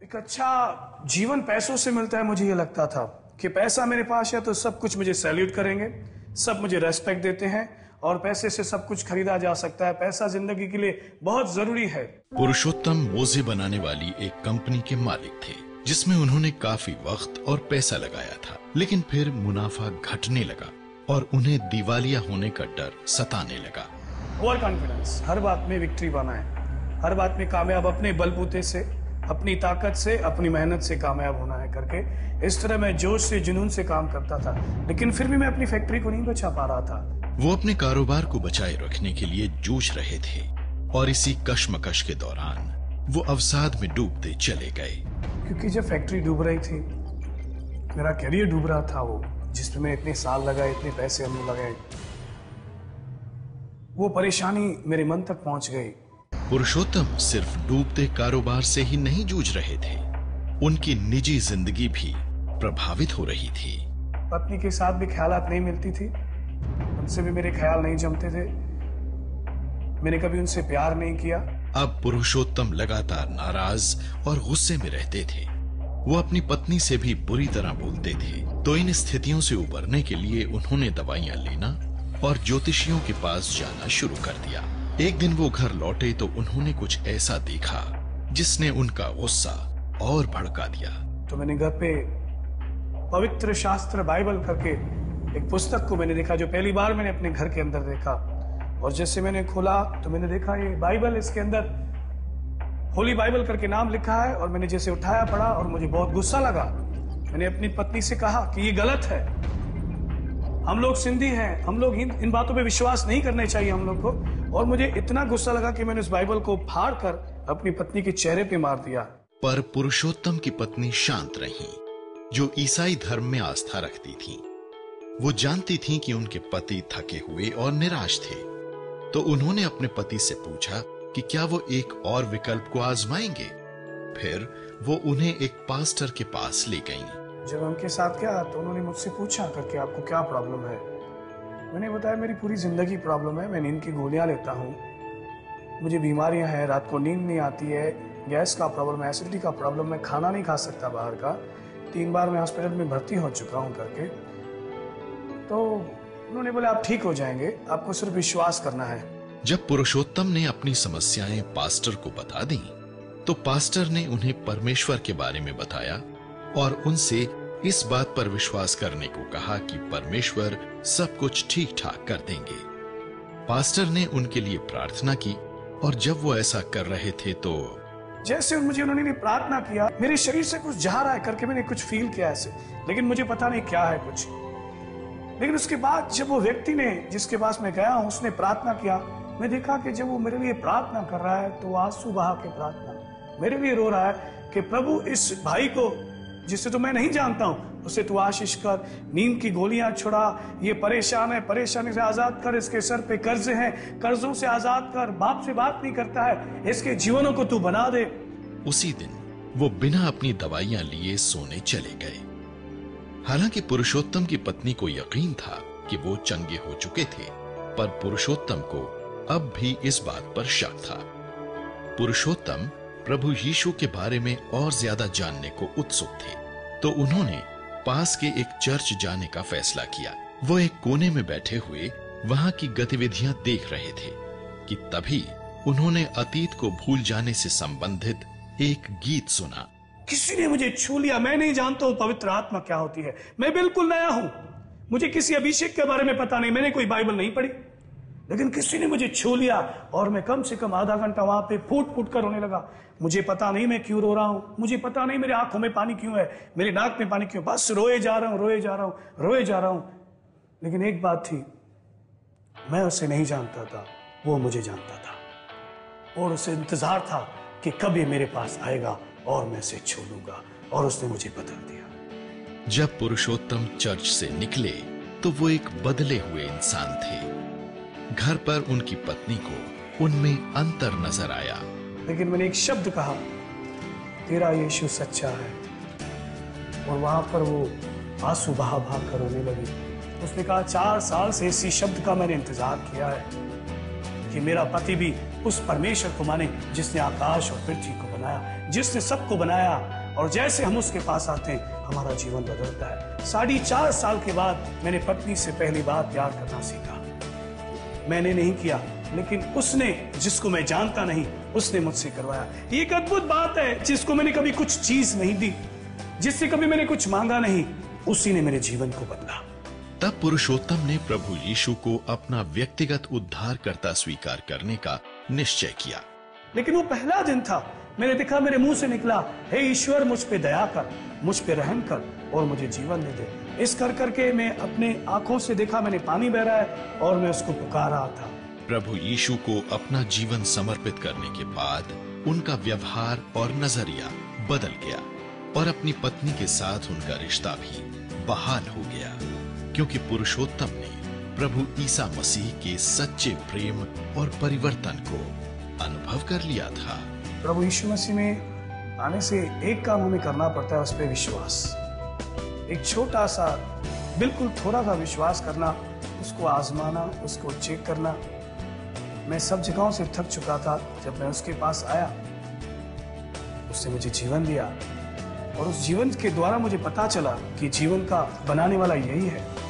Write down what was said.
एक अच्छा जीवन पैसों से मिलता है, मुझे ये लगता था कि पैसा मेरे पास है तो सब कुछ मुझे सैल्यूट करेंगे, सब मुझे रेस्पेक्ट देते हैं और पैसे से सब कुछ खरीदा जा सकता है। पैसा जिंदगी के लिए बहुत जरूरी है। पुरुषोत्तम मोजे बनाने वाली एक कंपनी के मालिक थे, जिसमें उन्होंने काफी वक्त और पैसा लगाया था, लेकिन फिर मुनाफा घटने लगा और उन्हें दिवालिया होने का डर सताने लगा। ओवर कॉन्फिडेंस, हर बात में विक्ट्री पाना है, हर बात में कामयाब, अपने बलबूते से, अपनी ताकत से, अपनी मेहनत से कामयाब होना है करके इस तरह मैं जोश से, जुनून से काम करता था। लेकिन फिर भी मैं अपनी फैक्ट्री को नहीं बचा पा रहा था। वो अपने कारोबार को बचाए रखने के लिए जूझ रहे थे और इसी कश्मकश के दौरान वो अवसाद में डूबते चले गए। क्योंकि जब फैक्ट्री डूब रही थी, मेरा करियर डूब रहा था, वो जिसमें मैं इतने साल लगाए, इतने पैसे हमने लगाए, वो परेशानी मेरे मन तक पहुंच गई। पुरुषोत्तम सिर्फ डूबते कारोबार से ही नहीं जूझ रहे थे, उनकी निजी जिंदगी भी प्रभावित हो रही थी। पत्नी के साथ भी ख्यालात नहीं मिलती थी, उनसे भी मेरे ख्याल नहीं जमते थे, मैंने कभी उनसे प्यार नहीं किया। अब पुरुषोत्तम लगातार नाराज और गुस्से में रहते थे। वो अपनी पत्नी से भी बुरी तरह बोलते थे। तो इन स्थितियों से उबरने के लिए उन्होंने दवाइयां लेना और ज्योतिषियों के पास जाना शुरू कर दिया। एक दिन वो घर लौटे तो उन्होंने कुछ ऐसा देखा जिसने उनका गुस्सा और भड़का दिया। तो मैंने घर पे पवित्र शास्त्र बाइबल करके एक पुस्तक को मैंने देखा, जो पहली बार मैंने अपने घर के अंदर देखा। और जैसे मैंने खोला तो मैंने देखा ये बाइबल, इसके अंदर होली बाइबल करके नाम लिखा है। और मैंने जैसे उठाया, पढ़ा और मुझे बहुत गुस्सा लगा। मैंने अपनी पत्नी से कहा कि ये गलत है, हम लोग सिंधी हैं, हम लोग इन बातों पे विश्वास नहीं करने चाहिए हम लोग को। और मुझे इतना गुस्सा लगा कि मैंने उस बाइबल को फाड़ कर अपनी पत्नी के चेहरे पे मार दिया। पर पुरुषोत्तम की पत्नी शांत रही, जो ईसाई धर्म में आस्था रखती थी। वो जानती थी कि उनके पति थके हुए और निराश थे, तो उन्होंने अपने पति से पूछा कि क्या वो एक और विकल्प को आजमाएंगे। फिर वो उन्हें एक पास्टर के पास ले गईं। जब उनके साथ गया तो उन्होंने मुझसे पूछा करके, आपको क्या प्रॉब्लम है? मैंने बताया मेरी पूरी जिंदगी प्रॉब्लम है, मैं नींद की गोलियां लेता हूँ, मुझे बीमारियां हैं, रात को नींद नहीं आती है, गैस का प्रॉब्लम है, एसिडिटी का प्रॉब्लम, मैं खाना नहीं खा सकता बाहर का, 3 बार मैं हॉस्पिटल में भर्ती हो चुका हूँ करके। तो उन्होंने बोला आप ठीक हो जाएंगे, आपको सिर्फ विश्वास करना है। जब पुरुषोत्तम ने अपनी समस्याएं पास्टर को बता दी तो पास्टर ने उन्हें परमेश्वर के बारे में बताया और उनसे इस बात पर विश्वास करने को कहा कि परमेश्वर सब कुछ ठीक ठाक कर देंगे। पास्टर ने उनके लिए प्रार्थना की और जब वो ऐसा कर रहे थे तो जैसे मुझे उन्होंने प्रार्थना किया, मेरे शरीर से कुछ जा रहा है करके मैंने कुछ फील किया ऐसे, लेकिन मुझे पता नहीं क्या है कुछ। लेकिन उसके बाद जब वो व्यक्ति ने, जिसके पास मैं गया हूं, उसने प्रार्थना किया, मैं देखा कि जब वो मेरे लिए प्रार्थना कर रहा है तो आंसू बहा के प्रार्थना मेरे लिए रो रहा है कि प्रभु इस भाई को, जिसे तो मैं नहीं जानता हूं, उसे तू आशीष कर, नींद की गोलियां छुड़ा, ये परेशान है, परेशानी से आजाद कर, इसके सर पे कर्ज हैं, कर्जों से आजाद कर, बाप से बात नहीं करता है, इसके जीवनों को तू बना दे। उसी दिन वो बिना अपनी दवाइयां लिए सोने चले गए। हालांकि पुरुषोत्तम की पत्नी को यकीन था कि वो चंगे हो चुके थे, पर पुरुषोत्तम को अब भी इस बात पर शक था। पुरुषोत्तम प्रभु यीशु के बारे में और ज्यादा जानने को उत्सुक थे, तो उन्होंने पास के एक चर्च जाने का फैसला किया। वो एक कोने में बैठे हुए वहां की गतिविधियां देख रहे थे कि तभी उन्होंने अतीत को भूल जाने से संबंधित एक गीत सुना। किसी ने मुझे छू लिया, मैं नहीं जानता हूं पवित्र आत्मा क्या होती है, मैं बिल्कुल नया हूं, मुझे किसी अभिषेक के बारे में पता नहीं, मैंने कोई बाइबल नहीं पढ़ी, लेकिन किसी ने मुझे छू लिया और मैं कम से कम आधा घंटा वहां पे फूट फूट कर रोने लगा। मुझे पता नहीं मैं क्यों रो रहा हूं, मुझे पता नहीं मेरे आंखों में पानी क्यों है, मेरे नाक में पानी क्यों, बस रोए जा रहा हूं, रोए जा रहा हूं, रोए जा रहा हूं। लेकिन एक बात थी, मैं उसे नहीं जानता था, वो मुझे जानता था और उसे इंतजार था कि कब ये मेरे पास आएगा और मैं इसे छू लूंगा, और उसने मुझे बदल दिया। जब पुरुषोत्तम चर्च से निकले तो वो एक बदले हुए इंसान थे। घर पर उनकी पत्नी को उनमें अंतर नजर आया। लेकिन मैंने एक शब्द कहा, तेरा यीशु सच्चा है, और वहां पर वो आंसू बहा बहा कर रोने लगी। उसने कहा 4 साल से इसी शब्द का मैंने इंतजार किया है कि मेरा पति भी उस परमेश्वर को माने जिसने आकाश और पृथ्वी को बनाया, जिसने सबको बनाया। और जैसे हम उसके पास आते हैं हमारा जीवन बदलता है। 4.5 साल के बाद मैंने पत्नी से पहली बार प्यार करना सीखा। मैंने नहीं किया, लेकिन उसने, जिसको मैं जानता नहीं, उसने मुझसे करवाया। ये एक अद्भुत बात है, जिसको मैंने कभी कुछ चीज नहीं दी, जिससे कभी मैंने कुछ मांगा नहीं, उसी ने मेरे जीवन को बदला। तब पुरुषोत्तम ने प्रभु यीशु को अपना व्यक्तिगत उद्धारकर्ता स्वीकार करने का निश्चय किया। लेकिन वो पहला दिन था, मैंने देखा, मेरे मुंह से निकला, हे ईश्वर मुझ पे दया कर, मुझ पे रहम कर और मुझे जीवन दे दे। इस कर करके मैं अपने आंखों से देखा, मैंने पानी बह रहा है और मैं उसको पुकार रहा था। प्रभु यीशु को अपना जीवन समर्पित करने के बाद उनका व्यवहार और नजरिया बदल गया और अपनी पत्नी के साथ उनका रिश्ता भी बहाल हो गया, क्योंकि पुरुषोत्तम ने प्रभु ईसा मसीह के सच्चे प्रेम और परिवर्तन को अनुभव कर लिया था। प्रभु यीशु मसीह में आने से एक काम हमें करना पड़ता है, उस पर विश्वास। एक छोटा सा, बिल्कुल थोड़ा सा विश्वास करना, उसको आजमाना, उसको चेक करना। मैं सब जगहों से थक चुका था। जब मैं उसके पास आया, उसने मुझे जीवन दिया और उस जीवन के द्वारा मुझे पता चला कि जीवन का बनाने वाला यही है।